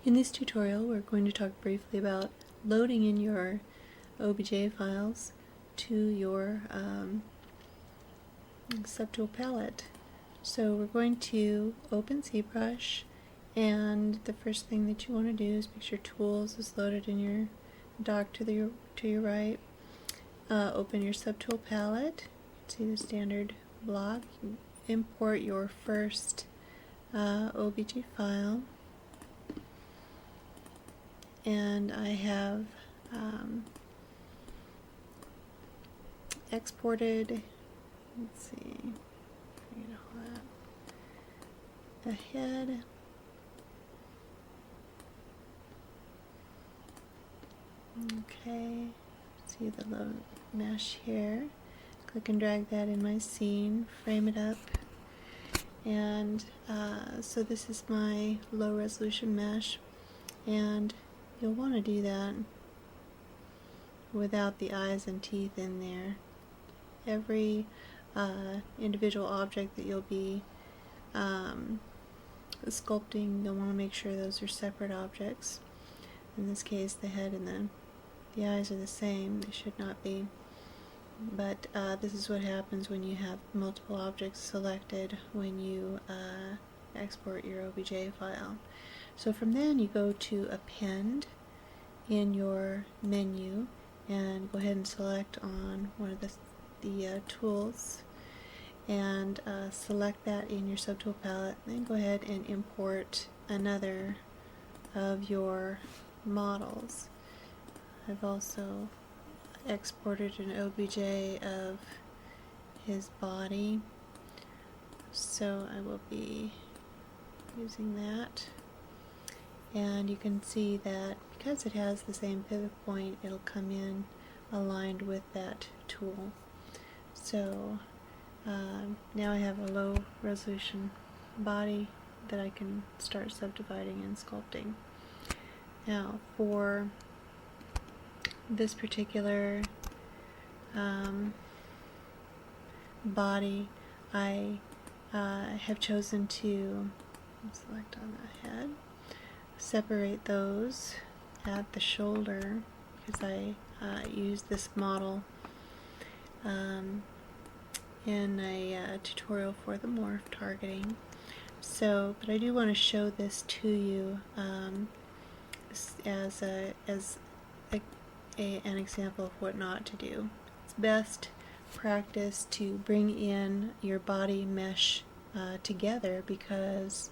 In this tutorial, we're going to talk briefly about loading in your OBJ files to your subtool palette. So we're going to open ZBrush, and the first thing that you want to do is make sure Tools is loaded in your dock to your right. Open your subtool palette. See the standard block. Import your first OBJ file. And I have exported, let's see, ahead. Okay, see the load mesh here. Click and drag that in my scene, frame it up, and so this is my low resolution mesh, and you'll want to do that without the eyes and teeth in there. Every individual object that you'll be sculpting, you'll want to make sure those are separate objects. In this case, the head and the eyes are the same. They should not be. But this is what happens when you have multiple objects selected when you export your OBJ file. So from then you go to Append in your menu and go ahead and select on one of the tools and select that in your subtool palette. Then go ahead and import another of your models. I've also exported an OBJ of his body, so I will be using that. And you can see that because it has the same pivot point, it'll come in aligned with that tool. So now I have a low resolution body that I can start subdividing and sculpting. Now for this particular body, I have chosen to select on the head, separate those at the shoulder because I used this model in a tutorial for the morph targeting. So, but I do want to show this to you as an example of what not to do. It's best practice to bring in your body mesh together, because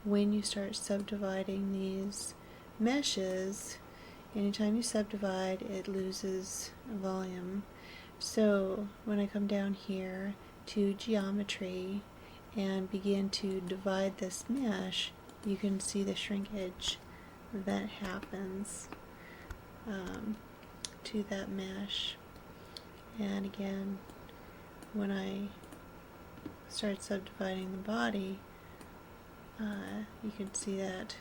when you start subdividing these meshes, anytime you subdivide, it loses volume. So when I come down here to geometry and begin to divide this mesh, you can see the shrinkage that happens to that mesh. And again, when I start subdividing the body, you can see that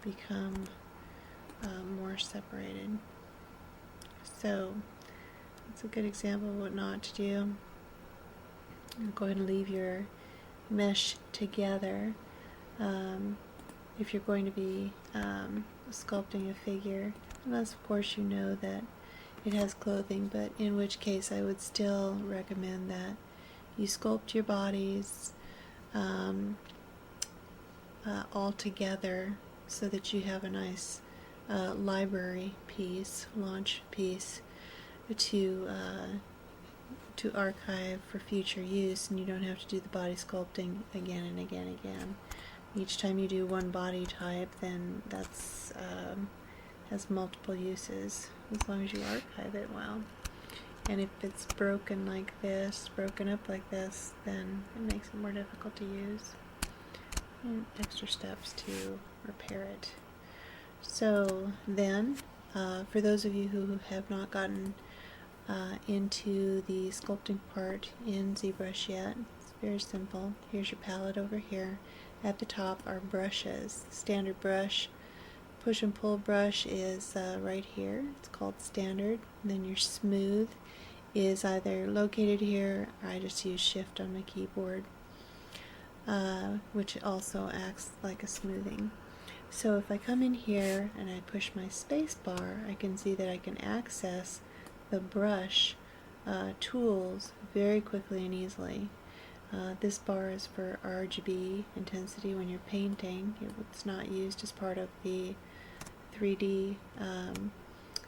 become more separated. So it's a good example of what not to do. Go ahead and leave your mesh together. If you're going to be sculpting a figure, unless of course you know that it has clothing, but in which case I would still recommend that you sculpt your bodies all together so that you have a nice library piece, launch piece to archive for future use, and you don't have to do the body sculpting again and again and again. Each time you do one body type, then that's has multiple uses, as long as you archive it well. And if it's broken like this, broken up like this, then it makes it more difficult to use. And extra steps to repair it. So then, for those of you who have not gotten into the sculpting part in ZBrush yet, it's very simple. Here's your palette over here. At the top are brushes. Standard brush, push and pull brush is right here. It's called standard. And then your smooth is either located here, or I just use shift on my keyboard, which also acts like a smoothing. So if I come in here and I push my space bar, I can see that I can access the brush tools very quickly and easily. This bar is for RGB intensity when you're painting. It's not used as part of the 3D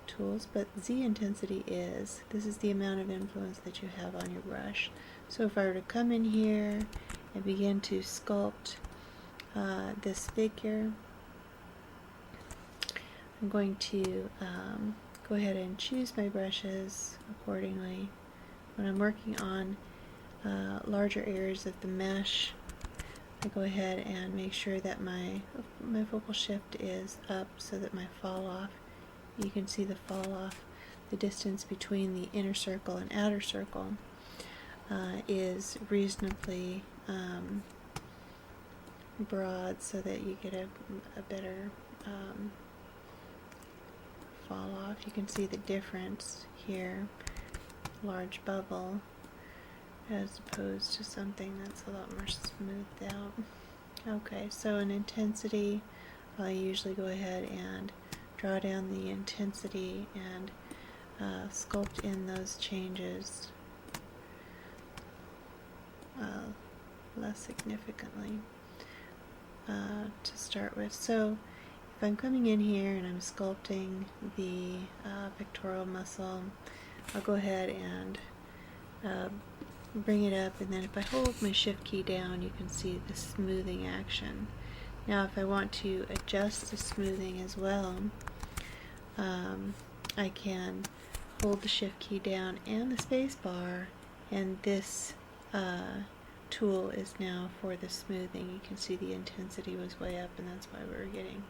tools, but Z intensity is. This is the amount of influence that you have on your brush. So if I were to come in here and begin to sculpt this figure, I'm going to go ahead and choose my brushes accordingly. When I'm working on larger areas of the mesh, I go ahead and make sure that my focal shift is up so that my fall off, you can see the fall off, the distance between the inner circle and outer circle is reasonably broad so that you get a better fall off. You can see the difference here, large bubble, as opposed to something that's a lot more smoothed out. Okay, so in intensity, I usually go ahead and draw down the intensity and sculpt in those changes less significantly to start with. So if I'm coming in here and I'm sculpting the pectoral muscle, I'll go ahead and bring it up, and then if I hold my shift key down, you can see the smoothing action. Now if I want to adjust the smoothing as well, I can hold the shift key down and the space bar, and this tool is now for the smoothing. You can see the intensity was way up, and that's why we were getting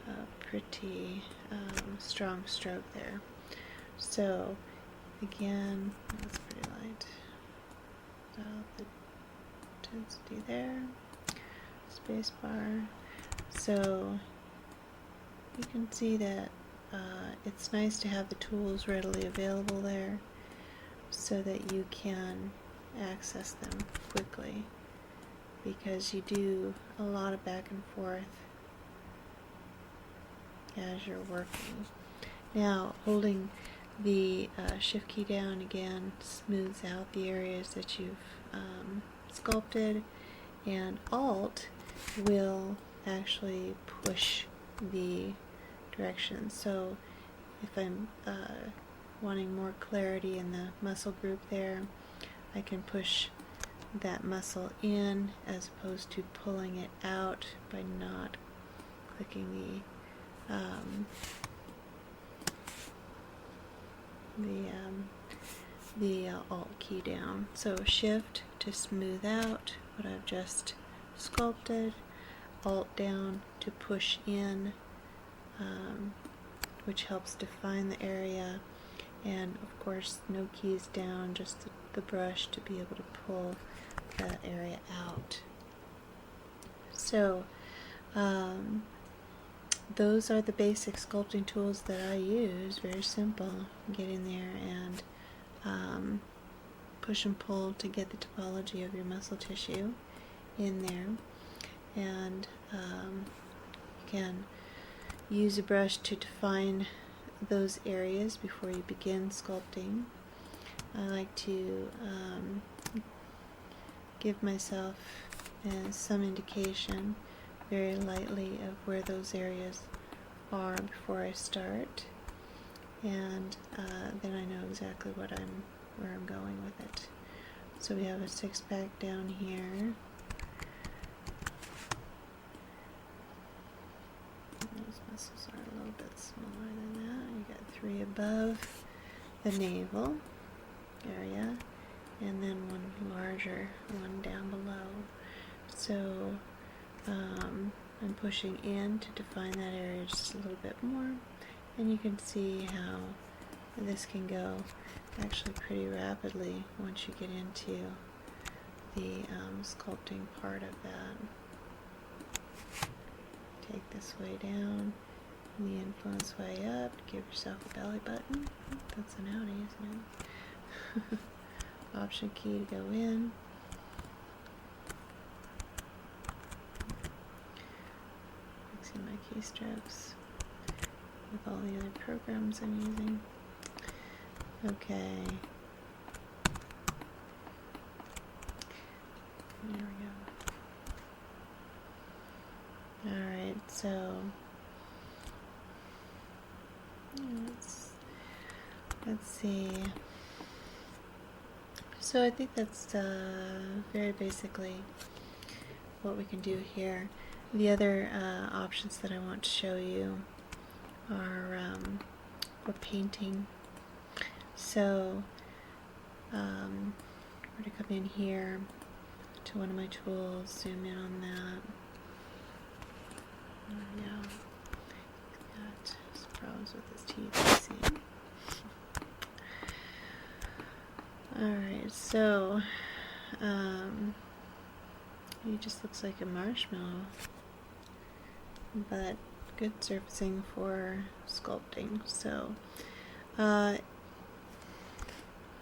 a pretty strong stroke there. So again, that's pretty light. The intensity there, space bar. So you can see that it's nice to have the tools readily available there so that you can access them quickly, because you do a lot of back and forth as you're working. Now holding the shift key down again smooths out the areas that you've sculpted, and Alt will actually push the direction. So if I'm wanting more clarity in the muscle group there, I can push that muscle in as opposed to pulling it out by not clicking the Alt key down. So Shift to smooth out what I've just sculpted, Alt down to push in, which helps define the area, and of course no keys down, just the brush to be able to pull that area out. So those are the basic sculpting tools that I use. Very simple. Get in there and push and pull to get the topology of your muscle tissue in there, and you can use a brush to define those areas before you begin sculpting. I like to give myself some indication very lightly of where those areas are before I start, and then I know exactly where I'm going with it. So we have a six-pack down here. Those muscles are a little bit smaller than that. You got three above the navel area, and then one larger one down below. So I'm pushing in to define that area just a little bit more, and you can see how this can go actually pretty rapidly once you get into the sculpting part of that. Take this way down, and the influence way up to give yourself a belly button. That's an outie, isn't it? Option key to go in. mixing my keystrokes with all the other programs I'm using. Okay. There we go. Alright, so let's see. So I think that's very basically what we can do here. The other options that I want to show you are for painting. So we're going to come in here to one of my tools, zoom in on that. Yeah, got some problems with his teeth, I see. Alright, so he just looks like a marshmallow, but good surfacing for sculpting. So I'm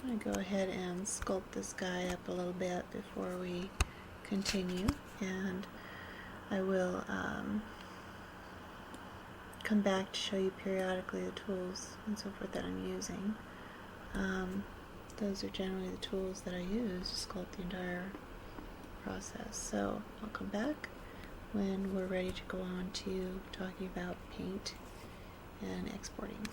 going to go ahead and sculpt this guy up a little bit before we continue, and I will come back to show you periodically the tools and so forth that I'm using. Those are generally the tools that I use to sculpt the entire process. So I'll come back when we're ready to go on to talking about paint and exporting.